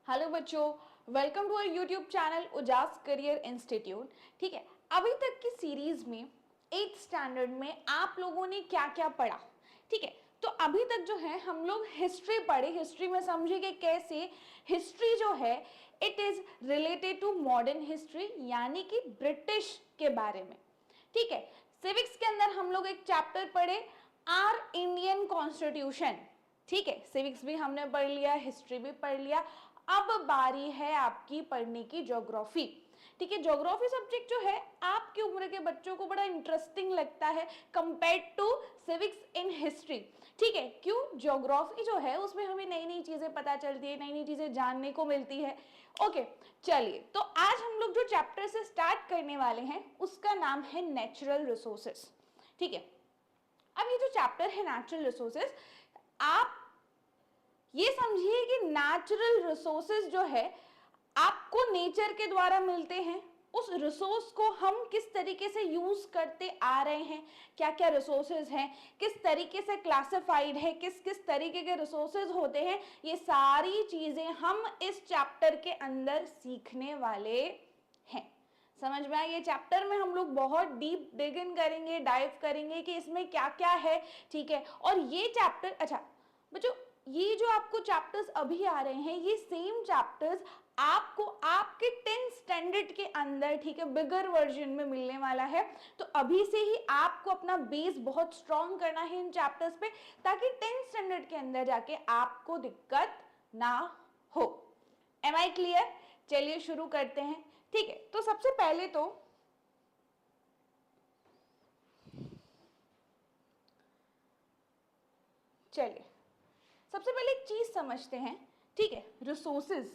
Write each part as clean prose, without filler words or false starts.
Hello बच्चों, welcome to our YouTube channel Ujas career institute. ठीक है, अभी तक की सीरीज में 8th स्टैंडर्ड में आप लोगों ने क्या क्या पढ़ा। ठीक है, तो अभी तक जो है हम लोग हिस्ट्री पढ़े। हिस्ट्री में समझे कि कैसे हिस्ट्री जो है it is related to modern history, यानी कि ब्रिटिश के बारे में। ठीक है, सिविक्स के अंदर हम लोग एक चैप्टर पढ़े, आर इंडियन कॉन्स्टिट्यूशन। ठीक है, सिविक्स भी हमने पढ़ लिया, हिस्ट्री भी पढ़ लिया। अब बारी है आपकी पढ़ने की ज्योग्राफी। ठीक है, ज्योग्राफी सब्जेक्ट जो है आपकी उम्र के बच्चों को बड़ा इंटरेस्टिंग लगता है compared to civics in history. ठीक है, क्यों? ज्योग्राफी जो है उसमें हमें नई नई चीजें पता चलती है, नई नई चीजें जानने को मिलती है। ओके, चलिए तो आज हम लोग जो चैप्टर से स्टार्ट करने वाले हैं उसका नाम है नेचुरल रिसोर्सेस। ठीक है, अब ये जो चैप्टर है नेचुरल रिसोर्सेस, आप ये समझिए कि नेचुरल रिसोर्सेज जो है आपको नेचर के द्वारा मिलते हैं। उस रिसोर्स को हम किस तरीके से यूज करते आ रहे हैं, क्या क्या रिसोर्सेज हैं, किस तरीके से क्लासिफाइड है, किस किस तरीके के रिसोर्सेज होते हैं, ये सारी चीजें हम इस चैप्टर के अंदर सीखने वाले हैं। समझ में आया? ये चैप्टर में हम लोग बहुत डीप डिग इन करेंगे, डाइव करेंगे कि इसमें क्या क्या है। ठीक है, और ये चैप्टर, अच्छा बच्चों, ये जो आपको चैप्टर्स अभी आ रहे हैं ये सेम चैप्टर्स आपको आपके 10th स्टैंडर्ड के अंदर, ठीक है, बिगर वर्जन में मिलने वाला है। तो अभी से ही आपको अपना बेस बहुत स्ट्रॉन्ग करना है इन चैप्टर्स पे, ताकि 10th स्टैंडर्ड के अंदर जाके आपको दिक्कत ना हो। Am I clear? चलिए शुरू करते हैं। ठीक है, तो सबसे पहले तो चलिए सबसे पहले एक चीज समझते हैं। ठीक है, रिसोर्सेज,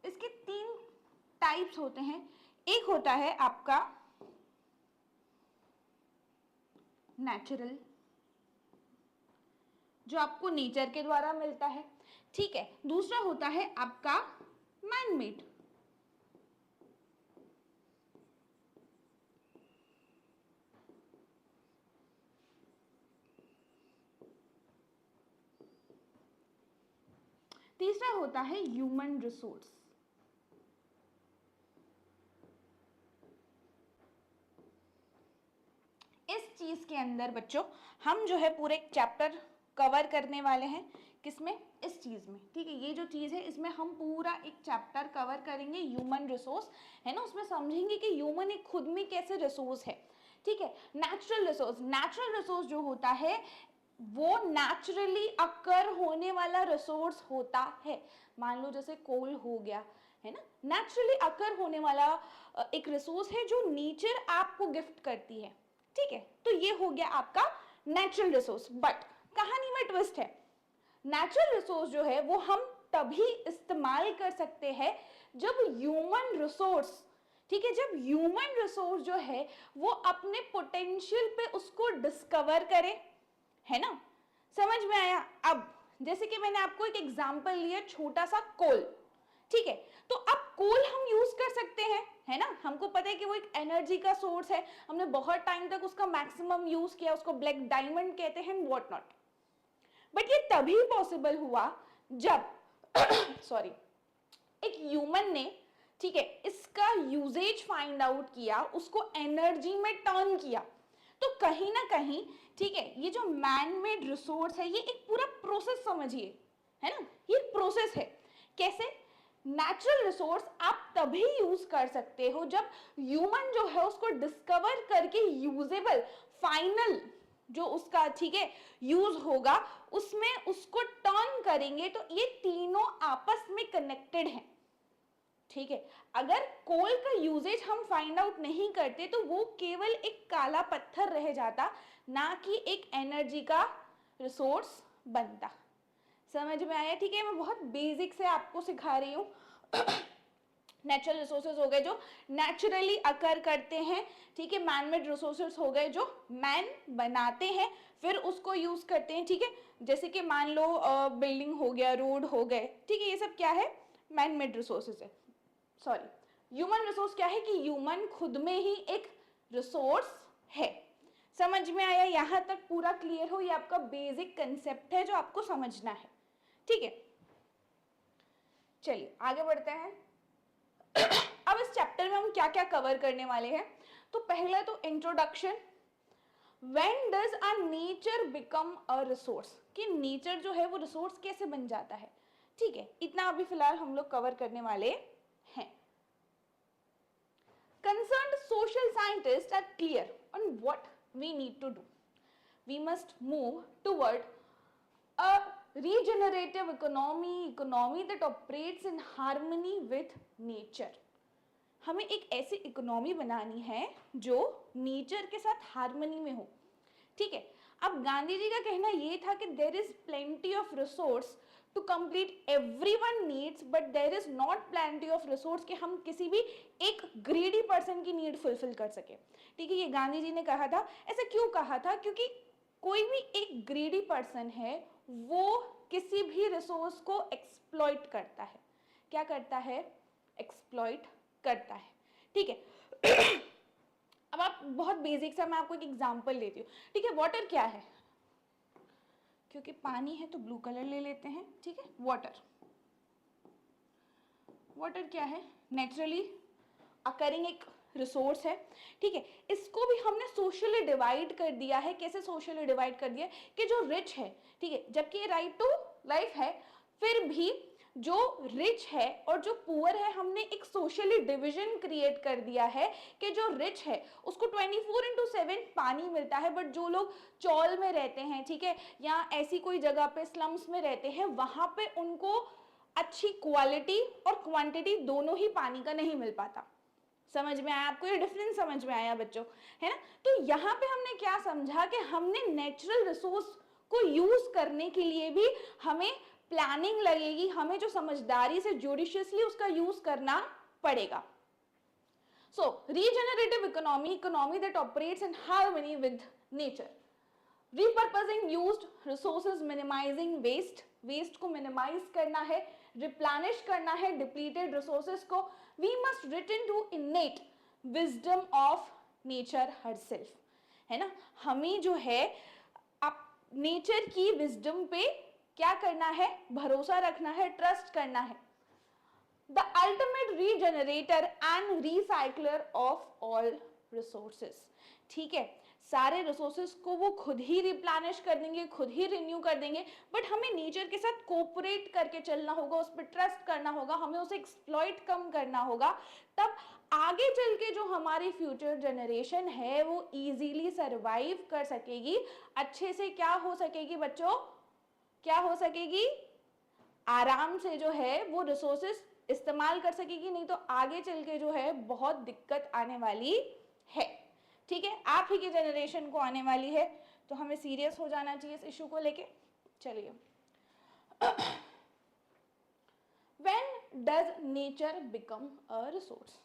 इसके 3 टाइप्स होते हैं। एक होता है आपका नेचुरल, जो आपको नेचर के द्वारा मिलता है। ठीक है, दूसरा होता है आपका मैन मेड। तीसरा होता है ह्यूमन रिसोर्स। इस चीज के अंदर बच्चों हम जो है पूरे चैप्टर कवर करने वाले हैं। किसमें? इस चीज में। ठीक है, ये जो चीज है इसमें हम पूरा एक चैप्टर कवर करेंगे। ह्यूमन रिसोर्स है ना, उसमें समझेंगे कि ह्यूमन एक खुद में कैसे रिसोर्स है। ठीक है, नेचुरल रिसोर्स, नेचुरल रिसोर्स जो होता है वो नेचुरली अकर होने वाला रिसोर्स होता है। मान लो जैसे कोल हो गया, है ना, नेचुरली अकर होने वाला एक रिसोर्स है जो नेचर आपको गिफ्ट करती है। ठीक है, तो ये हो गया आपका नेचुरल रिसोर्स। बट कहानी में ट्विस्ट है। नेचुरल रिसोर्स जो है वो हम तभी इस्तेमाल कर सकते हैं जब ह्यूमन रिसोर्स, ठीक है, जब ह्यूमन रिसोर्स जो है वो अपने पोटेंशियल पे उसको डिस्कवर करे, है ना। समझ में आया? अब जैसे कि मैंने आपको एक एग्जांपल लिया, छोटा सा कोल। ठीक है, तो अब कोल हम यूज कर सकते हैं, है ना, हमको पता है कि वो एक एनर्जी का सोर्स है, हमने बहुत टाइम तक उसका मैक्सिमम यूज किया, उसको ब्लैक डायमंड कहते हैं, व्हाट नॉट। बट ये तभी पॉसिबल हुआ जब सॉरी, एक ह्यूमन ने, ठीक है, इसका यूजेज फाइंड आउट किया, उसको एनर्जी में टर्न किया। तो कहीं ना कहीं, ठीक है, ये जो मैन मेड रिसोर्स है ये एक पूरा प्रोसेस समझिए, है ना, ये प्रोसेस है। कैसे? नेचुरल रिसोर्स आप तभी यूज कर सकते हो जब ह्यूमन जो है उसको डिस्कवर करके यूजेबल फाइनल जो उसका, ठीक है, यूज होगा उसमें उसको टर्न करेंगे। तो ये तीनों आपस में कनेक्टेड हैं। ठीक है, अगर कोल का यूजेज हम फाइंड आउट नहीं करते तो वो केवल एक काला पत्थर रह जाता, ना कि एक एनर्जी का रिसोर्स बनता। समझ में आया? ठीक है, मैं बहुत बेसिक से आपको सिखा रही हूँ। नेचुरल रिसोर्सेज हो गए जो नेचुरली अकर करते हैं, ठीक है, मैन मेड रिसोर्सेज हो गए जो मैन बनाते हैं फिर उसको यूज करते हैं। ठीक है, जैसे कि मान लो बिल्डिंग हो गया, रोड हो गए, ठीक है, ये सब क्या है? मैन मेड रिसोर्सेज है। सॉरी, ह्यूमन रिसोर्स क्या है कि ह्यूमन खुद में ही एक रिसोर्स है। समझ में आया? यहाँ तक पूरा क्लियर हो? ये आपका बेसिक कंसेप्ट है जो आपको समझना है, ठीक है। चलिए आगे बढ़ते हैं। अब इस चैप्टर में हम क्या क्या कवर करने वाले हैं? तो पहला तो introduction, when does a nature become a resource, कि नेचर जो है वो रिसोर्स कैसे बन जाता है, ठीक है। इतना अभी फिलहाल हम लोग कवर करने वाले हैं। Concerned social scientists are clear on what we need to do. We must move toward a regenerative economy that operates in harmony with nature. हमें एक ऐसी इकोनॉमी बनानी है जो नेचर के साथ हार्मनी में हो, ठीक है। अब गांधी जी का कहना ये था कि there is plenty of resource to complete everyone needs, but there is not plenty of resource कि हम किसी भी एक ग्रीडी पर्सन की नीड फुलफिल कर सके, ठीक है। ये गांधी जी ने कहा था। ऐसा क्यों कहा था? क्योंकि कोई भी एक ग्रीडी पर्सन है वो किसी भी रिसोर्स को एक्सप्लॉइट करता है। क्या करता है? एक्सप्लॉइट करता है, ठीक है। अब आप बहुत बेसिक सा, मैं आपको एक एग्जांपल देती हूँ, ठीक है। वाटर क्या है? क्योंकि पानी है तो ब्लू कलर ले लेते हैं, ठीक है। वाटर, वाटर क्या है? नेचुरली अकरिंग एक रिसोर्स है, ठीक है। इसको भी हमने सोशली डिवाइड कर दिया है। कैसे सोशली डिवाइड कर दिया? कि जो रिच है, ठीक है, जबकि ये राइट टू लाइफ है, फिर भी जो रिच है और जो पुअर है, हमने एक सोशली डिवीजन क्रिएट कर दिया है कि जो रिच है उसको 24/7 पानी मिलता है, बट जो लोग चौल में रहते हैं, ठीक है, या ऐसी कोई जगह पे स्लम्स में रहते हैं, वहां पे उनको अच्छी क्वालिटी और क्वांटिटी दोनों ही पानी का नहीं मिल पाता। समझ में आया आपको? ये डिफरेंस समझ में आया बच्चों, है ना? तो यहाँ पे हमने क्या समझा कि हमने नेचुरल रिसोर्स को यूज करने के लिए भी हमें प्लानिंग लगेगी, हमें जो समझदारी से जुडिशियसली उसका यूज करना पड़ेगा। So regenerative economy that operates in harmony with nature, repurposing used resources, minimizing waste को minimize करना है, replenish करना है depleted resources को। we must return to innate wisdom of nature herself, है ना? हमें जो है आप नेचर की विजडम पे क्या करना है? भरोसा रखना है, ट्रस्ट करना है। The ultimate regenerator and recycler of all resources, ठीक है। सारे रिसोर्सेस को वो खुद ही रिप्लेनिश कर देंगे, खुद ही रिन्यू कर देंगे, बट हमें नेचर के साथ कोऑपरेट करके चलना होगा, उस पर ट्रस्ट करना होगा, हमें उसे एक्सप्लॉइट कम करना होगा। तब आगे चल के जो हमारी फ्यूचर जनरेशन है वो इजीली सरवाइव कर सकेगी, अच्छे से क्या हो सकेगी बच्चों? क्या हो सकेगी? आराम से जो है वो रिसोर्सेस इस्तेमाल कर सकेगी, नहीं तो आगे चल के जो है बहुत दिक्कत आने वाली है, ठीक है। आप ही की जनरेशन को आने वाली है, तो हमें सीरियस हो जाना चाहिए इस इशू को लेके। चलिए, when does nature become a resource,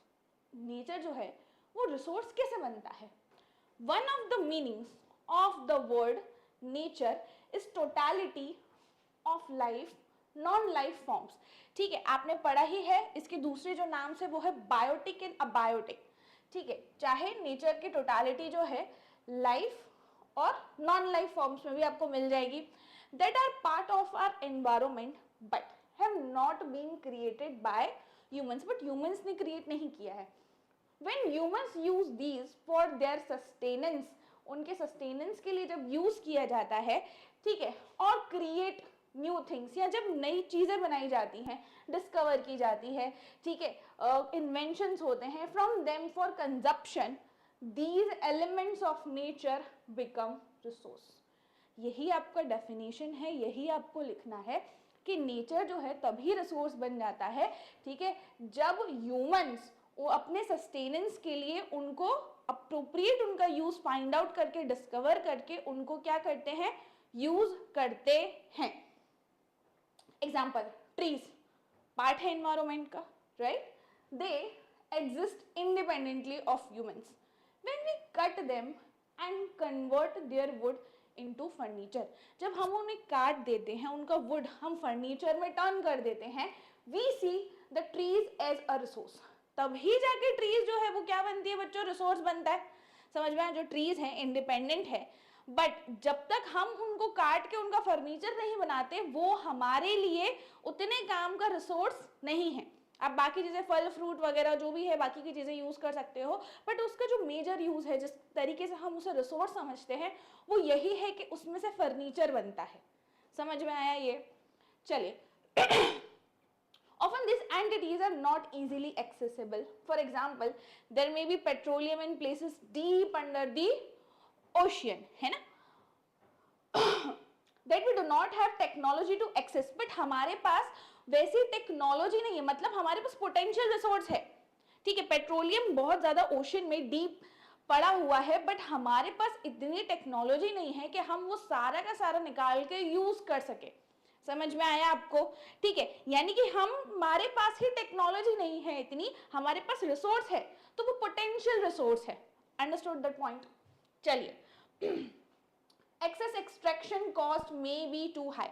nature जो है वो रिसोर्स कैसे बनता है? One of the meanings of the word nature is totality of life, non life forms, ठीक है। आपने पढ़ा ही है, इसके दूसरे जो नाम से वो है बायोटिक एंड अबायोटिक, ठीक है। चाहे नेचर की टोटलिटी जो है लाइफ और नॉन लाइफ फॉर्म्स में भी आपको मिल जाएगी, that are part of our environment but have not been created by humans, but humans ने क्रिएट नहीं किया है। When humans use these for their sustenance, उनके सस्टेनेंस के लिए जब यूज किया जाता है, ठीक है, और क्रिएट न्यू थिंग्स, या जब नई चीजें बनाई जाती हैं, डिस्कवर की जाती है, ठीक है, इन्वेंशंस होते हैं, from them for consumption, these elements of nature become resource. यही आपका डेफिनेशन है, यही आपको लिखना है कि नेचर जो है तभी रिसोर्स बन जाता है, ठीक है, जब ह्यूमंस वो अपने सस्टेनेंस के लिए उनको अप्रोप्रिएट उनका यूज फाइंड आउट करके, डिस्कवर करके उनको क्या करते हैं? यूज करते हैं। एग्जाम्पल, ट्रीज पार्ट है एनवायरमेंट का, right? They exist independently of humans. When we cut them and convert their wood into furniture, जब हम उन्हें काट देते हैं, उनका वुड हम फर्नीचर में टर्न कर देते हैं, we see the trees as a resource. तभी जाके ट्रीज जो है वो क्या बनती है बच्चों? रिसोर्स बनता है। समझ में आया? जो ट्रीज हैं इंडिपेंडेंट है, बट जब तक हम उनको काट के उनका फर्नीचर नहीं बनाते वो हमारे लिए उतने काम का रिसोर्स नहीं है। आप बाकी चीजें फल फ्रूट वगैरह जो भी है बाकी की चीजें यूज कर सकते हो, बट उसका जो मेजर यूज है, जिस तरीके से हम उसे रिसोर्स समझते हैं, वो यही है कि उसमें से फर्नीचर बनता है। समझ में आया ये? चलिए often these entities are not easily accessible. For example, there may be petroleum in places deep under the ocean, है ना? That we do not have technology to access, but हमारे पास वैसी टेक्नोलॉजी नहीं है, मतलब हमारे पास पोटेंशियल रिसोर्स है, ठीक है, पेट्रोलियम बहुत ज्यादा ओशन में डीप पड़ा हुआ है, बट हमारे पास इतनी टेक्नोलॉजी नहीं है कि हम वो सारा का सारा निकाल के यूज कर सके। समझ में आया आपको? ठीक है, यानी कि हमारे पास ही टेक्नोलॉजी नहीं है इतनी, हमारे पास रिसोर्स है, तो वो पोटेंशियल रिसोर्स है। Understood that point? चलिए, excess extraction cost may be too high.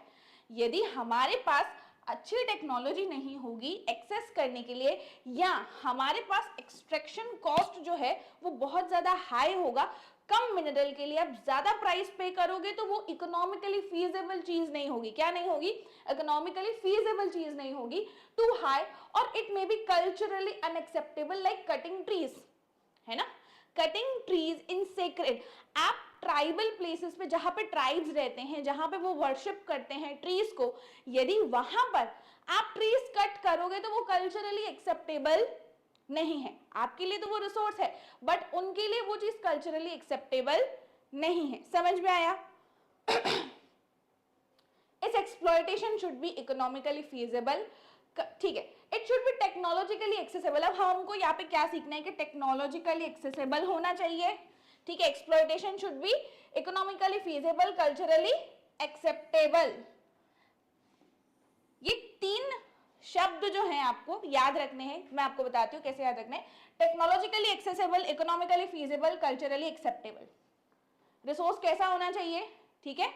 यदि हमारे पास अच्छी टेक्नोलॉजी नहीं होगी एक्सेस करने के लिए, या हमारे पास एक्सट्रैक्शन कॉस्ट जो है वो बहुत ज्यादा हाई होगा, कम मिनरल के लिए आप ज्यादा प्राइस पे करोगे, तो वो इकोनॉमिकली फीजेबल चीज नहीं होगी। क्या नहीं होगी? इकोनॉमिकली फीजेबल चीज नहीं होगी, टू हाई, और it may be culturally unacceptable, like cutting trees, है ना? कटिंग ट्रीज इन सेक्रेड, आप ट्राइबल प्लेसेस पे जहां पे ट्राइब्स रहते हैं, जहां पे वो वर्शिप करते हैं ट्रीज को, यदि वहां पर आप ट्रीज कट करोगे तो वो कल्चरली एक्सेप्टेबल नहीं है। आपके लिए तो वो रिसोर्स है, बट उनके लिए वो चीज कल्चरली एक्सेप्टेबल नहीं है। समझ में आया? इस exploitation should be economically feasible, ठीक है, it should be technologically accessible. अब हमको यहाँ पे क्या सीखना है कि टेक्नोलॉजिकली एक्सेसिबल होना चाहिए, ठीक है, exploitation should be economically feasible, culturally acceptable. ये तीन शब्द जो हैं आपको याद रखने हैं, मैं आपको बताती हूँ कैसे याद रखने हैं। Technologically accessible, economically feasible, culturally acceptable. Resource कैसा होना चाहिए? ठीक है,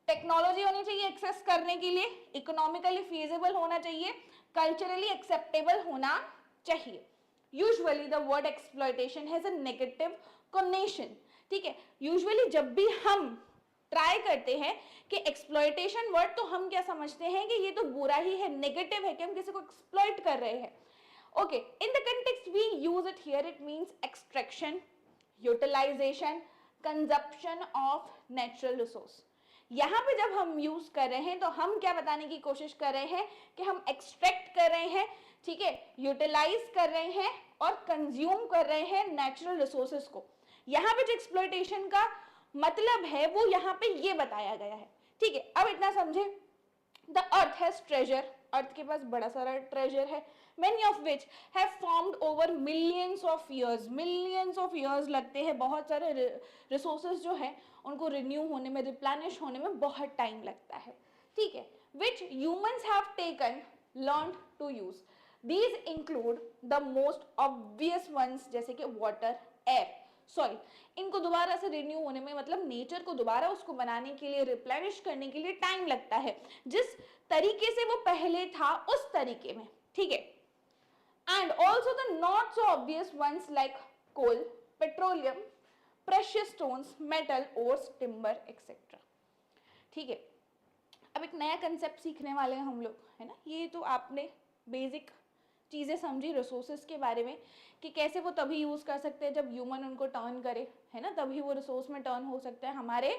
टेक्नोलॉजी होनी चाहिए एक्सेस करने के लिए, इकोनॉमिकली फीजिबल होना चाहिए, कल्चरली एक्सेप्टेबल होना चाहिए। Usually the word exploitation has a negative connotation, ठीक है, यूजुअली जब भी हम ट्राई करते हैं कि एक्सप्लॉयटेशन वर्ड, तो हम क्या समझते हैं कि ये तो बुरा ही है, नेगेटिव है, कि हम किसी को एक्सप्लॉइट कर रहे हैं। Okay, in the context we use it here, it means extraction, utilisation, consumption of natural resource. यहाँ पे जब हम यूज कर रहे हैं तो हम क्या बताने की कोशिश कर रहे हैं कि हम एक्सट्रैक्ट कर रहे हैं, ठीक है, यूटिलाइज कर रहे हैं और कंज्यूम कर रहे हैं नेचुरल रिसोर्सेज को। यहाँ पे जो एक्सप्लॉयटेशन का मतलब है वो यहाँ पे ये बताया गया है, ठीक है। अब इतना समझे, द अर्थ हैज ट्रेजर, अर्थ के पास बड़ा सारा ट्रेजर है, many of which have formed over millions of years लगते हैं, बहुत सारे रिसोर्सेज जो है उनको रिन्यू होने में, रिप्लेनिश होने में बहुत टाइम लगता है, ठीक है, which humans have taken, learned to use. These include the most obvious ones, जैसे कि water, air, सॉइल। इनको दोबारा से रिन्यू होने में, मतलब नेचर को दोबारा उसको बनाने के लिए, रिप्लेनिश करने के लिए टाइम लगता है, जिस तरीके से वो पहले था उस तरीके में, ठीक है। And also the not so obvious ones like coal, petroleum, precious stones, metal, ores, timber etcetera, ठीक है। अब एक नया कंसेप्ट सीखने वाले हैं हम लोग, है ना। ये तो आपने बेसिक चीज़ें समझी रिसोर्सेज के बारे में, कि कैसे वो तभी यूज़ कर सकते हैं जब ह्यूमन उनको टर्न करे, है ना, तभी वो रिसोर्स में टर्न हो सकता है, हमारे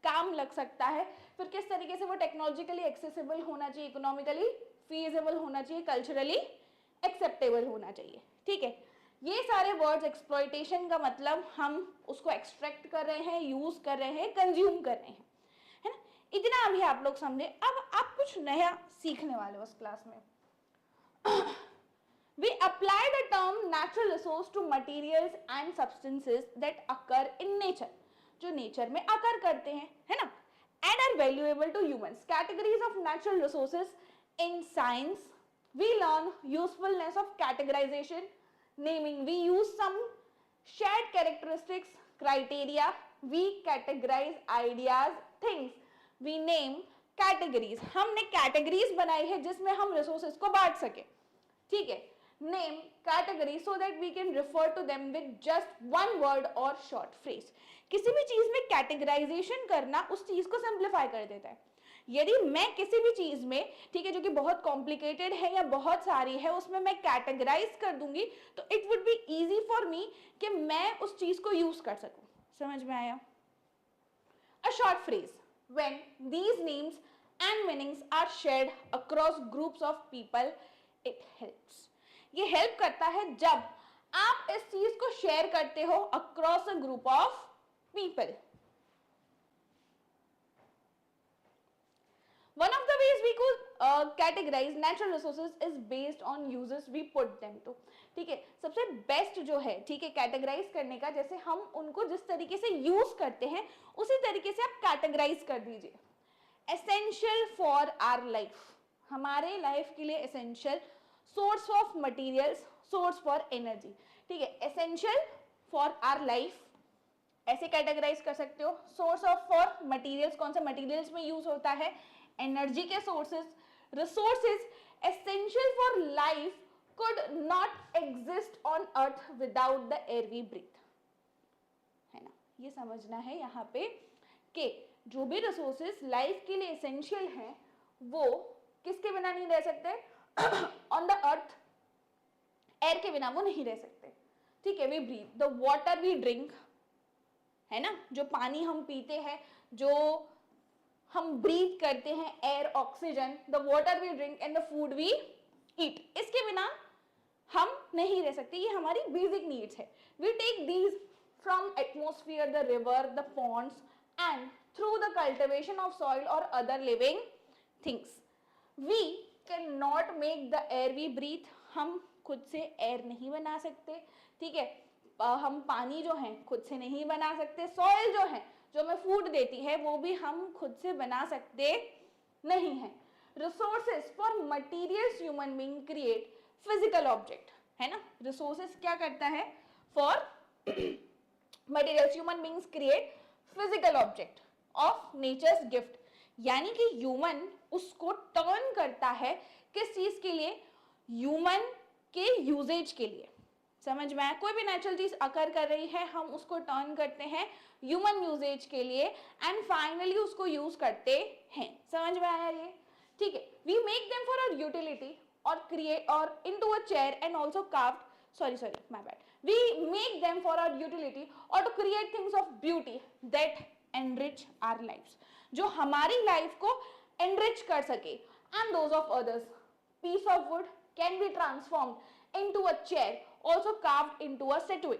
काम लग सकता है। फिर किस तरीके से वो टेक्नोलॉजिकली एक्सेसिबल होना चाहिए, इकोनॉमिकली फीजिबल होना चाहिए, कल्चरली एक्सेप्टेबल होना चाहिए, ठीक है। ये सारे वर्ड्स, एक्सप्लॉयटेशन का मतलब हम उसको एक्सट्रैक्ट कर रहे हैं, यूज कर रहे हैं, कंज्यूम कर रहे हैं, है ना। इतना अभी आप लोग समझे। अब आप कुछ नया सीखने वाले हो इस क्लास में। We apply the term natural resource to materials and substances that occur in nature, जो नेचर में अकर करते हैं, है ना, and are valuable to humans. Categories of natural resources in science, we learn usefulness of categorization, naming. We use some shared characteristics, criteria. We categorize ideas, things. We name categories. हमने categories बनाई है जिसमें हम resources को बांट सके, ठीक है। name category so that we can refer to them with just one word or short phrase. किसी भी चीज में कैटेगराइजेशन करना उस चीज को सिंप्लीफाई कर देता है. यदि मैं किसी भी चीज में, ठीक है, जो कि बहुत कॉम्प्लिकेटेड है या बहुत सारी है, उसमें मैं कैटेगराइज कर दूंगी तो it would be easy for me कि मैं उस चीज को यूज कर सकूं. समझ में आया? A short phrase when these names and meanings are shared across groups of people, it helps. ये हेल्प करता है जब आप इस चीज को शेयर करते हो across a group of people. One of the ways we could categorize natural resources is based on uses we put them to. ठीक है, सबसे बेस्ट जो है, ठीक है, कैटेगराइज करने का, जैसे हम उनको जिस तरीके से यूज करते हैं उसी तरीके से आप कैटेगराइज कर दीजिए. एसेंशियल फॉर आवर लाइफ, हमारे लाइफ के लिए essential. Source of materials, source for energy. ठीक है, एसेंशियल फॉर आवर लाइफ ऐसे कैटेगराइज कर सकते हो. सोर्स ऑफ फॉर मटेरियल्स, कौन सा मटेरियल्स में यूज होता है? एनर्जी के sources. Resources essential for life could not exist on earth without the air we breathe. है ना? ये समझना है यहाँ पे कि जो भी रिसोर्सेज लाइफ के लिए एसेंशियल हैं वो किसके बिना नहीं रह सकते? ऑन द अर्थ एयर के बिना वो नहीं रह सकते. ठीक है, we breathe the water we drink, है ना, जो पानी हम पीते हैं, जो हम ब्रीथ करते हैं, air, oxygen, the water we drink and the food we eat, इसके बिना हम नहीं रह सकते. ये हमारी बेसिक नीड्स है. We take these from atmosphere, the river, the ponds and through the cultivation of soil or other living things. We can not make the air we breathe, हम खुद से एयर नहीं बना सकते. ठीक है, हम पानी जो है खुद से नहीं बना सकते. सॉइल जो है, जो हमें फूड देती है, वो भी हम खुद से बना सकते नहीं है. Resources for materials human being create physical object, है ना. रिसोर्सेज क्या करता है? For materials human beings create physical object of nature's gift. यानी कि ह्यूमन उसको टर्न करता है किस चीज के लिए? ह्यूमन के यूजेज के लिए. समझ में आया? कोई भी नेचुरल चीज अकर कर रही है, हम उसको टर्न करते हैं ह्यूमन यूजेज के लिए एंड फाइनली उसको यूज करते हैं. समझ में आया ये? ठीक है, we make them for our utility or create or into a chair and also carved, sorry my bad, we make them for our utility or to create things of beauty that enrich our lives, जो हमारी life को enrich कर सके, and those of others. Piece of wood can be transformed into a chair, also carved into a statue.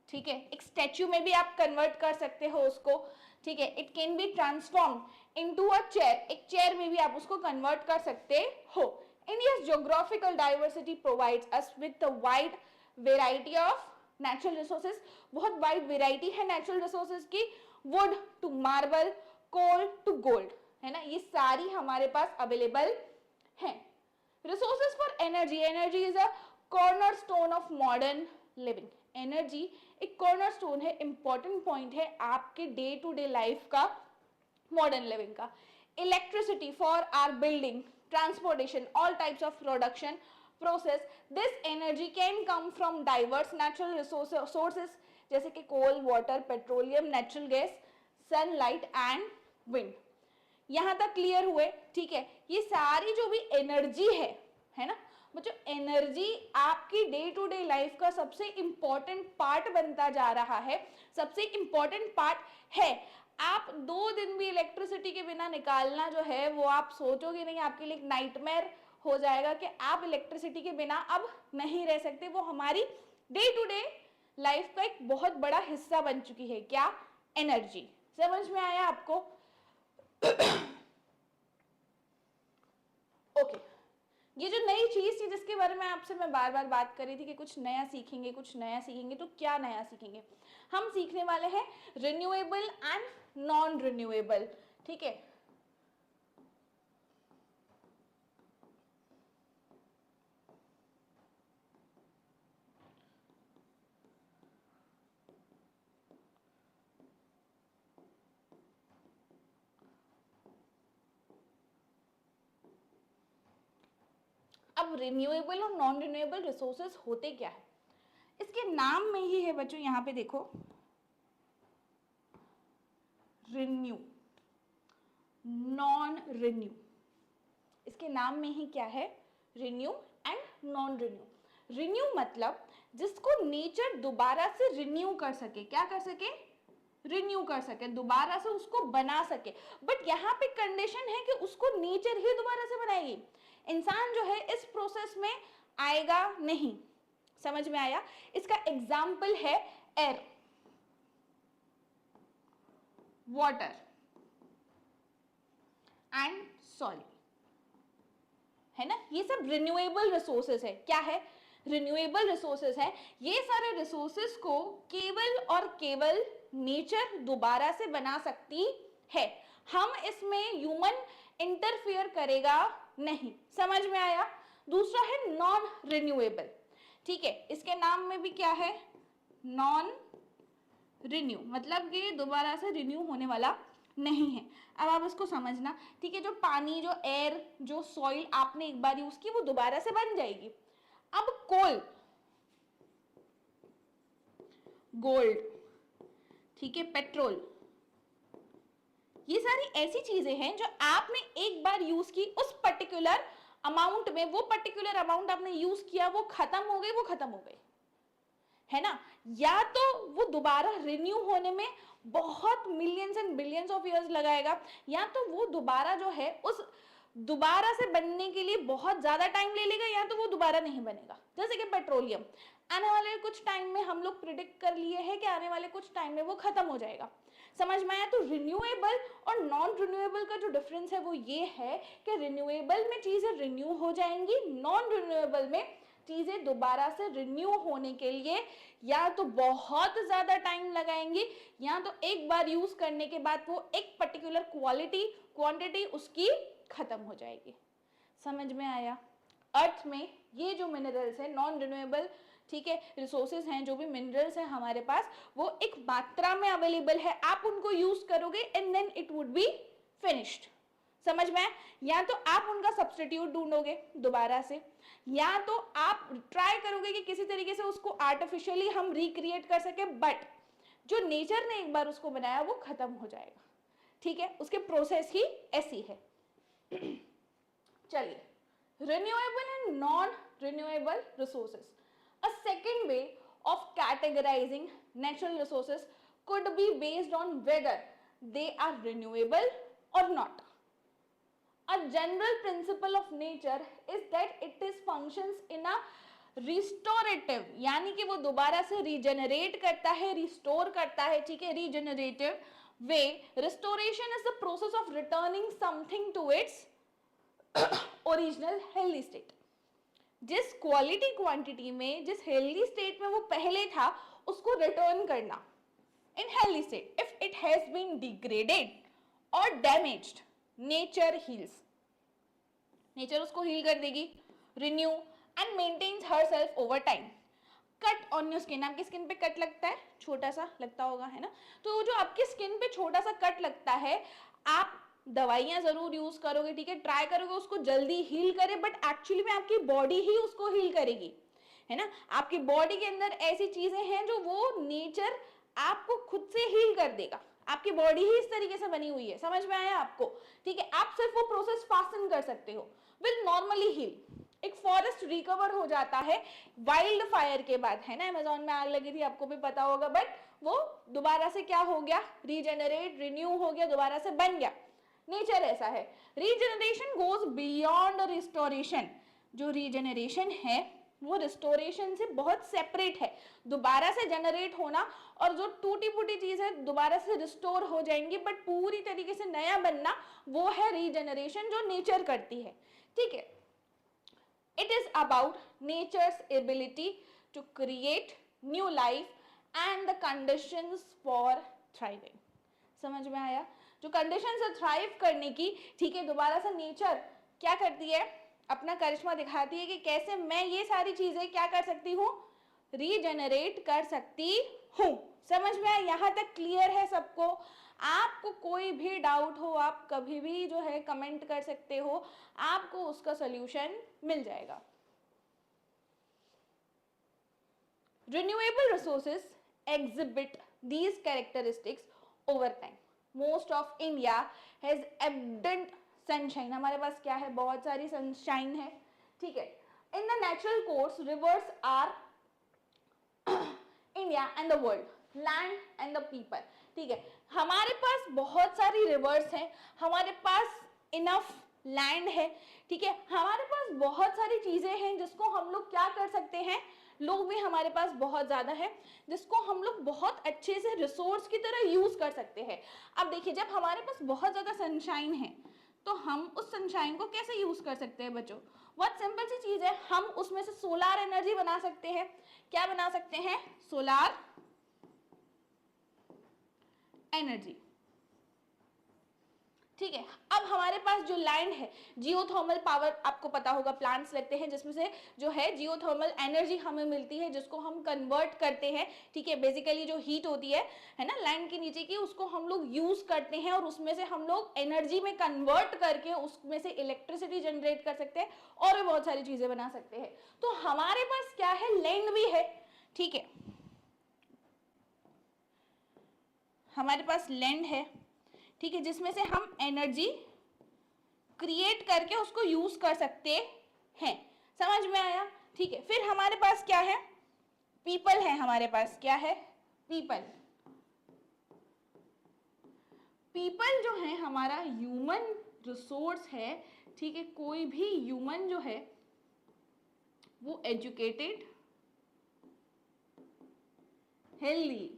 ठीक है, एक statue में भी आप कन्वर्ट कर सकते हो उसको. ठीक है, it can be transformed into a chair, एक चेयर में भी आप उसको कन्वर्ट कर सकते हो. India's geographical diversity provides us with a wide variety of natural resources. बहुत wide variety है natural resources की. wood to marble, coal to gold, है ना, ये सारी हमारे पास available हैं. Resources for energy. Energy is a cornerstone of modern living. Energy एक cornerstone है, important point है आपके day to day life का, modern living का. Electricity for our building, transportation, all types of production process. This energy can come from diverse natural resources sources जैसे कि coal, water, petroleum, natural gas, sunlight and wind. यहाँ तक clear हुए? ठीक है, ये सारी जो भी एनर्जी है ना, जो एनर्जी आपकी डे टू डे लाइफ का सबसे इंपॉर्टेंट पार्ट बनता जा रहा है, सबसे इंपॉर्टेंट पार्ट है. आप 2 दिन भी इलेक्ट्रिसिटी के बिना निकालना जो है वो आप सोचोगे नहीं, आपके लिए एक नाइटमेयर हो जाएगा कि आप इलेक्ट्रिसिटी के बिना अब नहीं रह सकते. वो हमारी डे टू डे लाइफ का एक बहुत बड़ा हिस्सा बन चुकी है. क्या? एनर्जी. समझ में आया आपको? ओके, ये जो नई चीज थी जिसके बारे में आपसे मैं बार बार बात कर रही थी कि कुछ नया सीखेंगे, कुछ नया सीखेंगे, तो क्या नया सीखेंगे? हम सीखने वाले हैं रिन्यूएबल एंड नॉन रिन्यूएबल. ठीक है, अब अब रिन्यूएबल और नॉन रिन्यूएबल रिसोर्सेज होते क्या है, इसके नाम में ही है बच्चों, यहाँ पे देखो रिन्यू, नॉन रिन्यू, इसके नाम में ही क्या है, renew and non renew. Renew मतलब जिसको नेचर दोबारा से रिन्यू कर सके, क्या कर सके, रिन्यू कर सके, दोबारा से उसको बना सके। बट यहाँ पे कंडीशन है कि उसको नेचर ही दोबारा से बनाएगी, इंसान जो है इस प्रोसेस में आएगा नहीं। समझ में आया? इसका एग्जाम्पल है एयर, वाटर एंड सॉइल, है ना, ये सब रिन्यूएबल रिसोर्सेज है। क्या है, रिन्यूएबल रिसोर्सेज है। ये सारे रिसोर्सेज को केवल और केवल नेचर दोबारा से बना सकती है, हम इसमें ह्यूमन इंटरफियर करेगा नहीं। समझ में आया? दूसरा है नॉन रिन्यूएबल, ठीक है, इसके नाम में भी क्या है, नॉन रिन्यू, मतलब कि दोबारा से रिन्यू होने वाला नहीं है। अब आप इसको समझना, ठीक है, जो पानी, जो एयर, जो सॉइल आपने एक बार यूज की वो दोबारा से बन जाएगी। अब कोल, गोल्ड, ठीक है, पेट्रोल, ये सारी ऐसी चीजें हैं जो आपने एक बार यूज की, उस पर्टिकुलर अमाउंट में, वो पर्टिकुलर अमाउंट आपने यूज किया, वो खत्म हो गई, वो खत्म हो गई, है ना। या तो वो दोबारा रिन्यू होने में बहुत millions and billions of years लगाएगा, या तो वो दोबारा जो है उस दोबारा से बनने के लिए बहुत ज्यादा टाइम ले लेगा, या तो वो दोबारा नहीं बनेगा। जैसे कि पेट्रोलियम, आने वाले कुछ टाइम में हम लोग प्रिडिक्ट कर लिए हैं कि आने वाले कुछ टाइम में वो खत्म हो जाएगा। समझ में आया? तो रिन्यूएबल और नॉन रिन्यूएबल का जो डिफरेंस है वो ये है कि रिन्यूएबल में चीजें रिन्यू हो जाएंगी, नॉन रिन्यूएबल में चीजें दोबारा से रिन्यू होने के लिए या तो बहुत ज्यादा टाइम लगाएंगी, या तो एक बार यूज करने के बाद वो एक पर्टिकुलर क्वांटिटी उसकी खत्म हो जाएगी। समझ में आया? अर्थ में ये जो मिनरल्स है नॉन रिन्यूएबल, ठीक है, रिसोर्सेज हैं, जो भी मिनरल्स हैं हमारे पास, वो एक मात्रा में अवेलेबल है, आप उनको यूज करोगे and then it would be finished. समझ में? या तो आप उनका सब्स्टिट्यूट ढूंढोगे दोबारा से, या तो आप ट्राई करोगे कि किसी तरीके से उसको आर्टिफिशियली हम रिक्रिएट कर सके, बट जो नेचर ने एक बार उसको बनाया वो खत्म हो जाएगा। ठीक है, उसके प्रोसेस ही ऐसी है। चलिए, renewable and non-renewable resources. A second way of categorizing natural resources could be based on whether they are renewable or not. A general principle of nature is that it is functions in a restorative, यानी कि वो दोबारा से regenerate करता है, restore करता है, ठीक है, regenerative way. Restoration is the process of returning something to its original healthy state. जिस क्वालिटी क्वांटिटी में, जिस हेल्दी स्टेट में वो पहले था, उसको रिटर्न करना in healthy state. If it has been degraded और डैमेज्ड, नेचर हील्स, नेचर उसको हील कर देगी, renew and maintains herself over time. Cut on your skin, आपकी स्किन पे कट लगता है, छोटा सा लगता होगा, है ना, तो जो आपकी स्किन पे छोटा सा कट लगता है, आप दवाइयां जरूर यूज करोगे, ठीक है, ट्राई करोगे उसको जल्दी हील करे, बट एक्चुअली में आपकी बॉडी ही उसको हील करेगी, है ना। आपकी बॉडी के अंदर ऐसी चीजें हैं जो वो नेचर आपको खुद से हील कर देगा, आपकी बॉडी ही इस तरीके से बनी हुई है। समझ में आया आपको? ठीक है, आप सिर्फ वो प्रोसेस फास्टन कर सकते हो, विल नॉर्मली हील। एक फॉरेस्ट रिकवर हो जाता है वाइल्ड फायर के बाद, है ना, अमेज़न में आग लगी थी, आपको भी पता होगा, बट वो दोबारा से क्या हो गया, रीजेनरेट, रिन्यू हो गया, दोबारा से बन गया। नेचर ऐसा है। रीजनरेशन गोज बियॉन्ड रिस्टोरेशन, जो रीजनरेशन है वो रिस्टोरेशन से बहुत सेपरेट है। दोबारा से जनरेट होना और जो टूटी फूटी चीज है दोबारा से रिस्टोर हो जाएंगी, बट पूरी तरीके से नया बनना, वो है रीजनरेशन जो नेचर करती है। ठीक है, it is about nature's ability to create new life and the conditions for thriving. समझ में आया? जो कंडीशंस है थ्राइव करने की, ठीक है, दोबारा से नेचर क्या करती है, अपना करिश्मा दिखाती है कि कैसे मैं ये सारी चीजें क्या कर सकती हूँ, रीजेनरेट कर सकती हूँ। समझ में आया? यहाँ तक क्लियर है सबको? आपको कोई भी डाउट हो, आप कभी भी जो है कमेंट कर सकते हो, आपको उसका सोल्यूशन मिल जाएगा। renewable resources exhibit these characteristics over time. Most of India has abundant sunshine. हमारे पास क्या है, बहुत सारी सनशाइन है, ठीक है. In the natural course, rivers are India and the world, land and the people. ठीक है, हमारे पास बहुत सारी रिवर्स हैं, हमारे पास इनफ लैंड है, ठीक है, हमारे पास बहुत सारी चीजें हैं जिसको हम लोग क्या कर सकते हैं, लोग भी हमारे पास बहुत ज्यादा है जिसको हम लोग बहुत अच्छे से रिसोर्स की तरह यूज कर सकते हैं. अब देखिए, जब हमारे पास बहुत ज्यादा सनशाइन है तो हम उस सनशाइन को कैसे यूज कर सकते हैं बच्चों? बहुत सिंपल सी चीज है, हम उसमें से सोलार एनर्जी बना सकते हैं. क्या बना सकते हैं? Solar energy. ठीक है, अब हमारे पास जो लैंड है, जियोथर्मल पावर आपको पता होगा, प्लांट्स लगते हैं जिसमें से जो है जियोथर्मल एनर्जी हमें मिलती है जिसको हम कन्वर्ट करते हैं. ठीक है, बेसिकली जो हीट होती है ना लैंड के नीचे की, उसको हम लोग यूज करते हैं और उसमें से हम लोग एनर्जी में कन्वर्ट करके उसमें से इलेक्ट्रिसिटी जनरेट कर सकते हैं और भी बहुत सारी चीजें बना सकते हैं. तो हमारे पास क्या है, लैंड भी है. ठीक है, हमारे पास लैंड है, ठीक है, जिसमें से हम एनर्जी क्रिएट करके उसको यूज कर सकते हैं. समझ में आया? ठीक है, फिर हमारे पास क्या है, पीपल है. हमारे पास क्या है? पीपल. पीपल जो है हमारा ह्यूमन रिसोर्स है. ठीक है, कोई भी ह्यूमन जो है वो एजुकेटेड, हेल्दी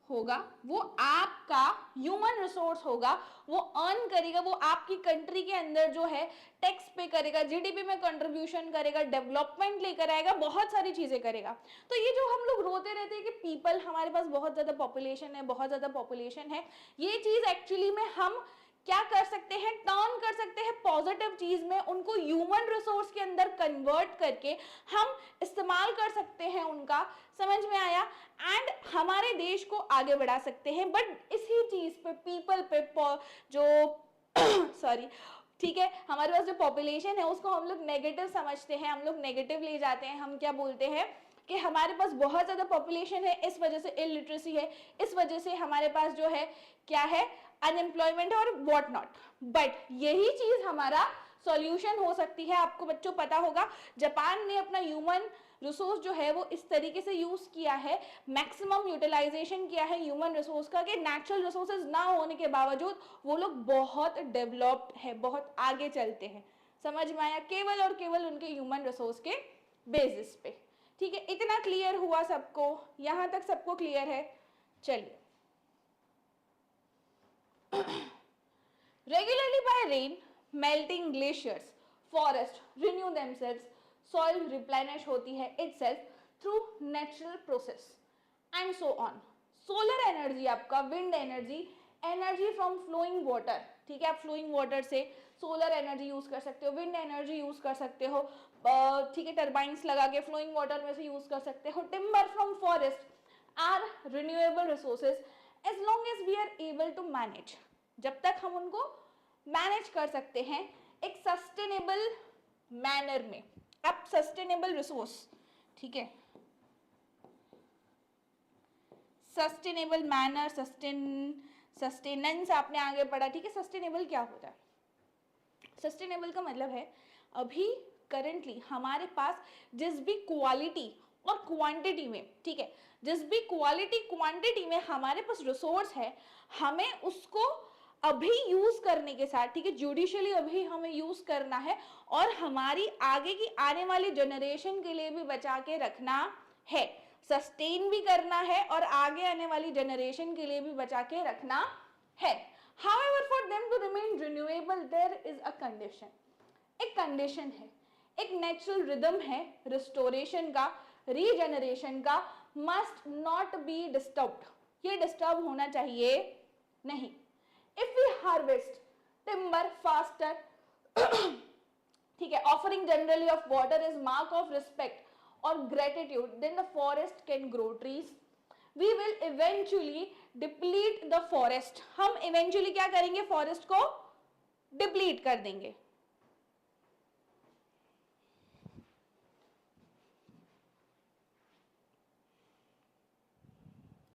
होगा, वो आपका ह्यूमन रिसोर्स होगा, वो अर्न करेगा, वो आपकी कंट्री के अंदर जो है टैक्स पे करेगा, जीडीपी में कंट्रीब्यूशन करेगा, डेवलपमेंट लेकर आएगा, बहुत सारी चीजें करेगा. तो ये जो हम लोग रोते रहते हैं कि पीपल, हमारे पास बहुत ज्यादा पॉपुलेशन है, बहुत ज्यादा पॉपुलेशन है, ये चीज एक्चुअली में हम क्या कर सकते हैं, टर्न कर सकते हैं पॉजिटिव चीज में, उनको ह्यूमन रिसोर्स के अंदर कन्वर्ट करके हम इस्तेमाल कर सकते हैं उनका. समझ में आया? एंड हमारे देश को आगे बढ़ा सकते हैं. बट इसी चीज पे, पीपल पे जो सॉरी, ठीक है, हमारे पास जो पॉपुलेशन है उसको हम लोग नेगेटिव समझते हैं, हम लोग नेगेटिव ले जाते हैं. हम क्या बोलते हैं कि हमारे पास बहुत ज्यादा पॉपुलेशन है, इस वजह से इलिटरेसी है, इस वजह से हमारे पास जो है क्या है, अनएम्प्लॉयमेंट और व्हाट नॉट. बट यही चीज हमारा सॉल्यूशन हो सकती है. आपको बच्चों पता होगा, जापान ने अपना ह्यूमन रिसोर्स जो है वो इस तरीके से यूज किया है, मैक्सिमम यूटिलाइजेशन किया है ह्यूमन रिसोर्स का, कि नेचुरल रिसोर्सेज ना होने के बावजूद वो लोग बहुत डेवलप्ड है, बहुत आगे चलते हैं. समझ में आया? केवल और केवल उनके ह्यूमन रिसोर्स के बेसिस पे. ठीक है, इतना क्लियर हुआ सबको? यहां तक सबको क्लियर है? चलिए. Regularly by rain, melting glaciers, forests renew themselves, soil replenish होती है itself through natural process and so on. Solar energy आपका, wind energy, energy from flowing water. ठीक है, आप flowing water से सोलर एनर्जी यूज कर सकते हो, विंड एनर्जी यूज कर सकते हो, ठीक है, टर्बाइंस लगा के फ्लोइंग वाटर में से यूज कर सकते हो. Timber from forest are renewable resources as long as we are able to manage. जब तक हम उनको मैनेज कर सकते हैं एक सस्टेनेबल मैनर में. अब सस्टेनेबल रिसोर्स, ठीक है, सस्टेनेबल मैनर, सस्टेनेंस आपने आगे पढ़ा. ठीक है, सस्टेनेबल क्या होता है? सस्टेनेबल का मतलब है अभी करेंटली हमारे पास जिस भी क्वालिटी और क्वांटिटी में, ठीक है, जिस भी क्वालिटी क्वांटिटी में हमारे पास रिसोर्स है, हमें उसको अभी यूज करने के साथ, ठीक है, जुडिशियली अभी हमें यूज करना है और हमारी आगे की आने वाली जनरेशन के लिए भी बचा के रखना है, सस्टेन भी करना है और आगे आने वाली जनरेशन के लिए भी बचा के रखना है. However, for them to remain renewable, there is a condition. एक कंडीशन है, एक नेचुरल रिदम है रिस्टोरेशन का, रीजनरेशन का, मस्ट नॉट बी डिस्टर्ब्ड. ये डिस्टर्ब होना चाहिए नहीं. If we harvest timber faster, ठीक है, offering generally of water is mark of respect or gratitude, then the forest can grow trees. We will eventually deplete the forest. हम eventually क्या करेंगे? Forest को डिप्लीट कर देंगे.